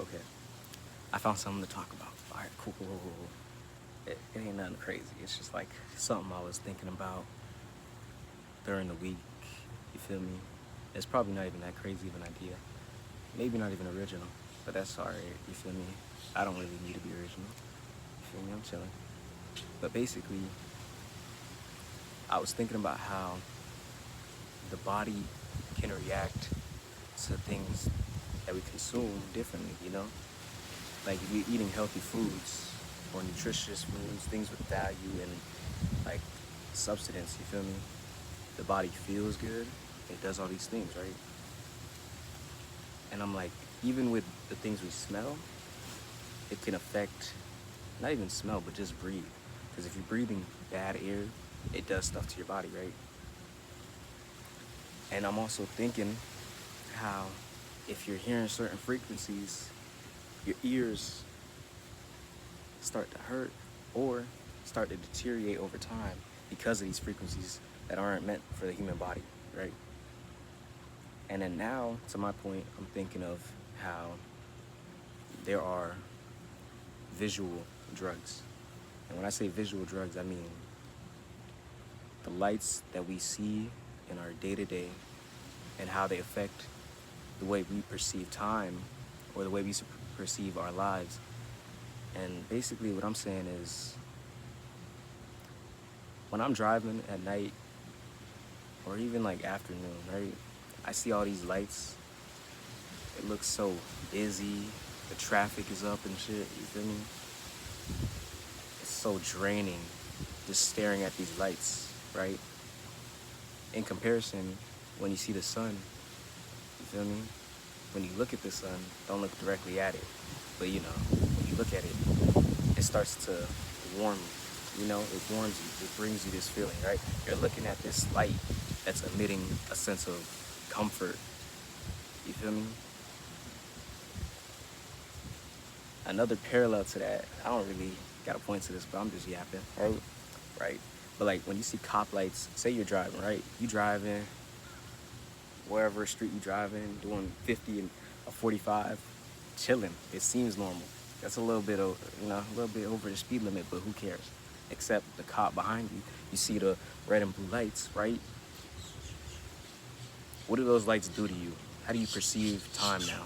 Okay, I found something to talk about. All right, cool. It ain't nothing crazy. It's just like something I was thinking about during the week. You feel me? It's probably not even that crazy of an idea. Maybe not even original, but that's alright. You feel me? I don't really need to be original. You feel me? I'm chilling. But basically, I was thinking about how the body can react to things that we consume differently, you know? Like if you're eating healthy foods or nutritious foods, things with value and like substance, you feel me? The body feels good, it does all these things, right? And I'm like, even with the things we smell, it can affect, not even smell, but just breathe. Because if you're breathing bad air, it does stuff to your body, right? And I'm also thinking how if you're hearing certain frequencies, your ears start to hurt or start to deteriorate over time because of these frequencies that aren't meant for the human body, right? And then now, to my point, I'm thinking of how there are visual drugs. And when I say visual drugs, I mean the lights that we see in our day to day and how they affect the way we perceive time or the way we perceive our lives. And basically, what I'm saying is when I'm driving at night or even like afternoon, right? I see all these lights. It looks so busy. The traffic is up and shit. You feel me? It's so draining just staring at these lights, right? In comparison, when you see the sun, you feel me? When you look at the sun, don't look directly at it. But you know, when you look at it, it starts to warm you. You know, it warms you. It brings you this feeling, right? You're looking at this light that's emitting a sense of comfort. You feel me? Another parallel to that, I don't really got a point to this, but I'm just yapping, right? Right. But like when you see cop lights, say you're driving, right? You driving wherever street you driving, doing 50 and a 45, chilling. It seems normal. That's a little bit, a little bit over the speed limit, but who cares? Except the cop behind you. You see the red and blue lights, right? What do those lights do to you? How do you perceive time now?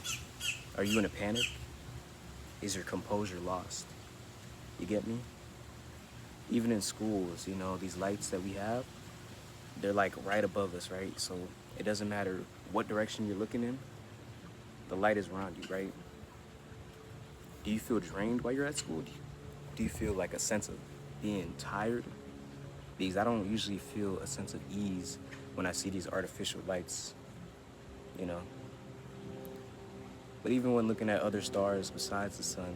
Are you in a panic? Is your composure lost? You get me? Even in schools, these lights that we have, they're like right above us, right? So it doesn't matter what direction you're looking in, the light is around you, right? Do you feel drained while you're at school? Do you feel like a sense of being tired? Because I don't usually feel a sense of ease when I see these artificial lights, you know? But even when looking at other stars besides the sun,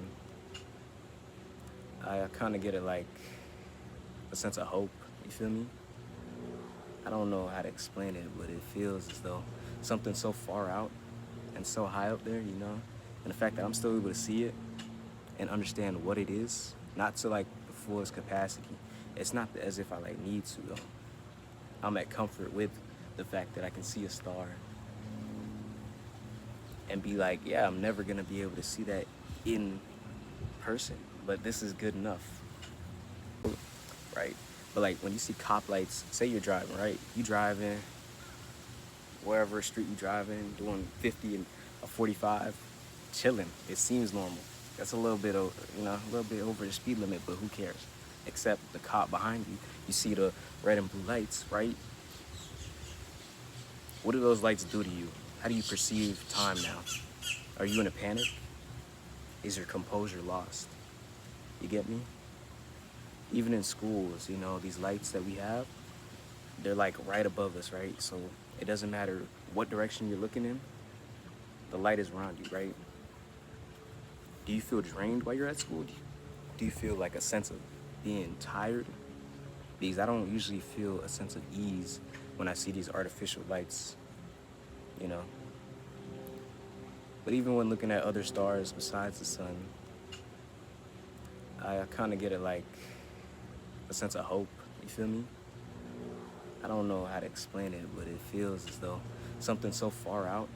I kind of get like a sense of hope, you feel me? I don't know how to explain it, but it feels as though something so far out and so high up there, and the fact that I'm still able to see it and understand what it is, not to like the fullest capacity. It's not as if I like need to though. I'm at comfort with the fact that I can see a star and be like, yeah, I'm never gonna be able to see that in person, but this is good enough, right? But like when you see cop lights, say you're driving, right? You driving wherever street you driving, doing 50 and a 45, chilling. It seems normal. That's a little bit, a little bit over the speed limit, but who cares? Except the cop behind you. You see the red and blue lights, right? What do those lights do to you? How do you perceive time now? Are you in a panic? Is your composure lost? You get me? Even in schools, these lights that we have, they're like right above us, right? So it doesn't matter what direction you're looking in, the light is around you, right? Do you feel drained while you're at school? Do you feel like a sense of being tired? Because I don't usually feel a sense of ease when I see these artificial lights, you know? But even when looking at other stars besides the sun, I kind of get like a sense of hope, you feel me? I don't know how to explain it, but it feels as though something so far out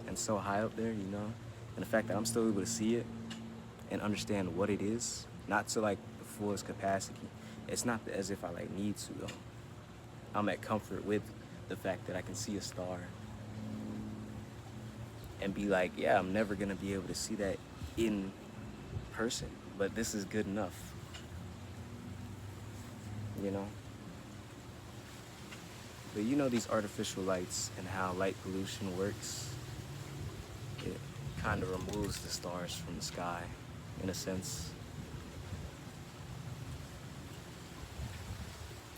and so high up there, and And the fact that I'm still able to see it and understand what it is, not to like the fullest capacity. It's not as if I like need to though. I'm at comfort with the fact that I can see a star and be like, yeah, I'm never gonna be able to see that in person, but this is good enough, you know? But you know these artificial lights and how light pollution works, it kind of removes the stars from the sky, in a sense.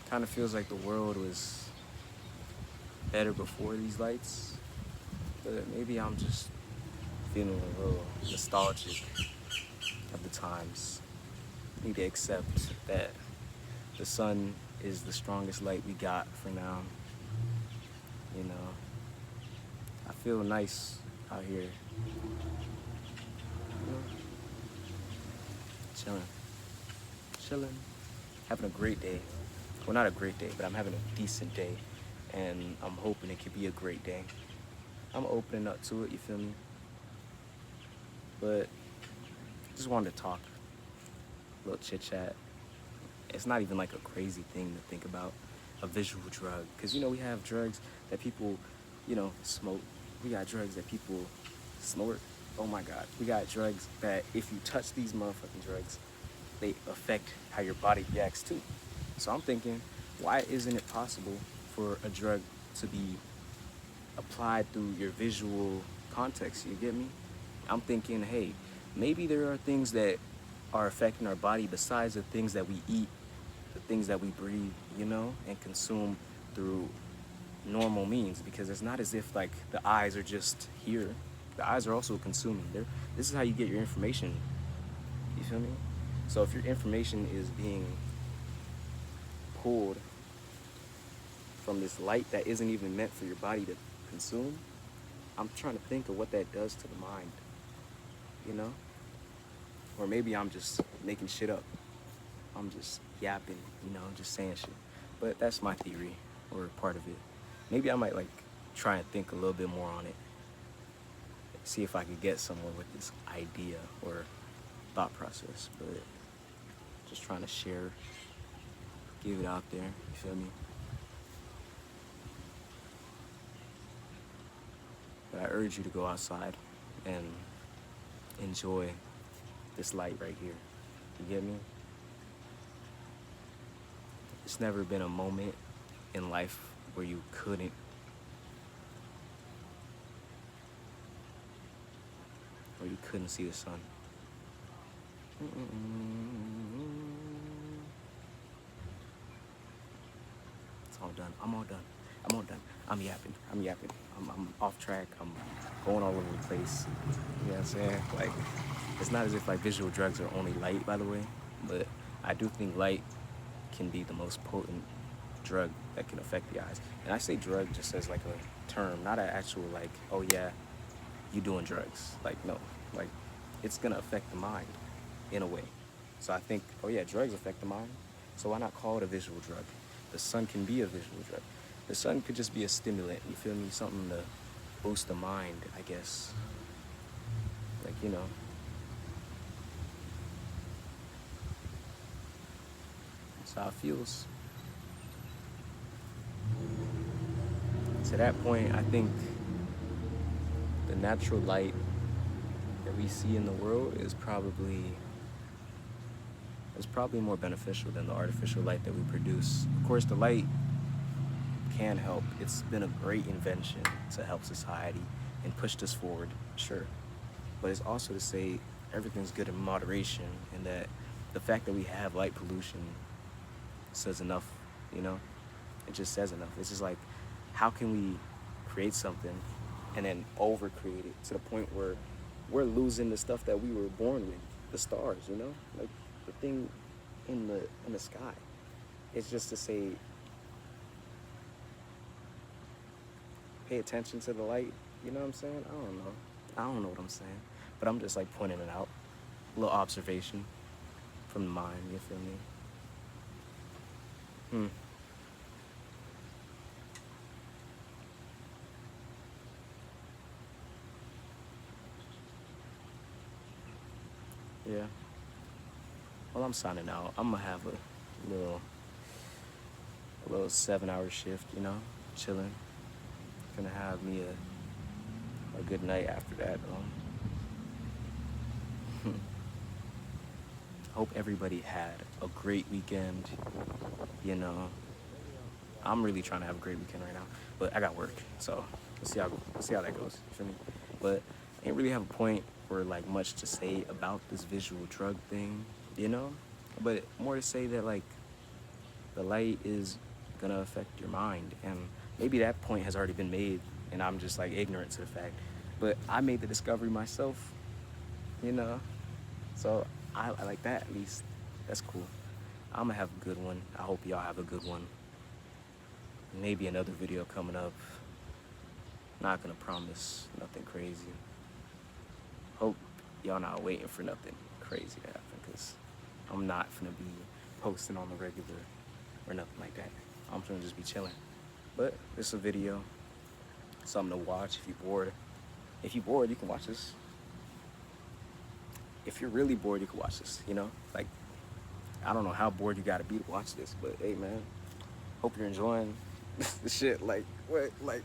Kind of feels like the world was better before these lights, but maybe I'm just feeling a little nostalgic of the times. Need to accept that the sun is the strongest light we got for now. You know, I feel nice out here, you know, chilling, chilling, having a great day. Well, not a great day, but I'm having a decent day, and I'm hoping it could be a great day. I'm opening up to it, you feel me? But just wanted to talk, a little chit chat. It's not even like a crazy thing to think about, a visual drug. Because, you know, we have drugs that people, you know, smoke. We got drugs that people snort. Oh my God. We got drugs that if you touch these motherfucking drugs, they affect how your body reacts too. So I'm thinking, why isn't it possible for a drug to be applied through your visual context? You get me? I'm thinking, hey, maybe there are things that are affecting our body besides the things that we eat, the things that we breathe, you know, and consume through normal means, because it's not as if like the eyes are just here. The eyes are also consuming. This is how you get your information. You feel me? So if your information is being pulled from this light that isn't even meant for your body to consume, I'm trying to think of what that does to the mind, you know? Or maybe I'm just making shit up. I'm just yapping, you know, just saying shit. But that's my theory, or part of it. Maybe I might like try and think a little bit more on it. See if I could get somewhere with this idea or thought process. But just trying to share, give it out there, you feel me? But I urge you to go outside and enjoy this light right here. You get me? It's never been a moment in life where you couldn't see the sun. It's all done. I'm all done. I'm yapping. I'm off track. I'm going all over the place. You know what I'm saying? Like, it's not as if like visual drugs are only light, by the way, but I do think light can be the most potent drug that can affect the eyes. And I say drug just as like a term, not an actual like, oh yeah, you doing drugs. Like, no, like it's gonna affect the mind in a way. So I think, oh yeah, drugs affect the mind. So why not call it a visual drug? The sun can be a visual drug. The sun could just be a stimulant, you feel me? Something to boost the mind, I guess. Like, you know. That's how it feels. To that point, I think the natural light that we see in the world is probably more beneficial than the artificial light that we produce. Of course, the light can help. It's been a great invention to help society and pushed us forward, sure. But it's also to say everything's good in moderation, and that the fact that we have light pollution says enough, you know? It just says enough. It's just like, how can we create something and then over-create it to the point where we're losing the stuff that we were born with, the stars, you know? Like the thing in the sky. It's just to say, pay attention to the light, you know what I'm saying? I don't know what I'm saying, but I'm just like pointing it out. A little observation from the mind, you feel me? Yeah. Well, I'm signing out. I'm gonna have little a little 7-hour shift, chilling. Gonna have me a good night after that. Hope everybody had a great weekend. You know, I'm really trying to have a great weekend right now, but I got work, so let's see how that goes. You feel me? But I ain't really have a point or like much to say about this visual drug thing, but more to say that like the light is gonna affect your mind, and maybe that point has already been made, and I'm just like ignorant to the fact. But I made the discovery myself, you know, so I like that at least. That's cool. I'm gonna have a good one. I hope y'all have a good one. Maybe another video coming up. Not gonna promise nothing crazy. Hope y'all not waiting for nothing crazy to happen, because I'm not gonna be posting on the regular or nothing like that. I'm gonna just be chilling. But this is a video, something to watch if you're bored. If you're bored, you can watch this. If you're really bored, you can watch this, Like, I don't know how bored you gotta be to watch this, but hey, man, hope you're enjoying the shit. Like, what? Like,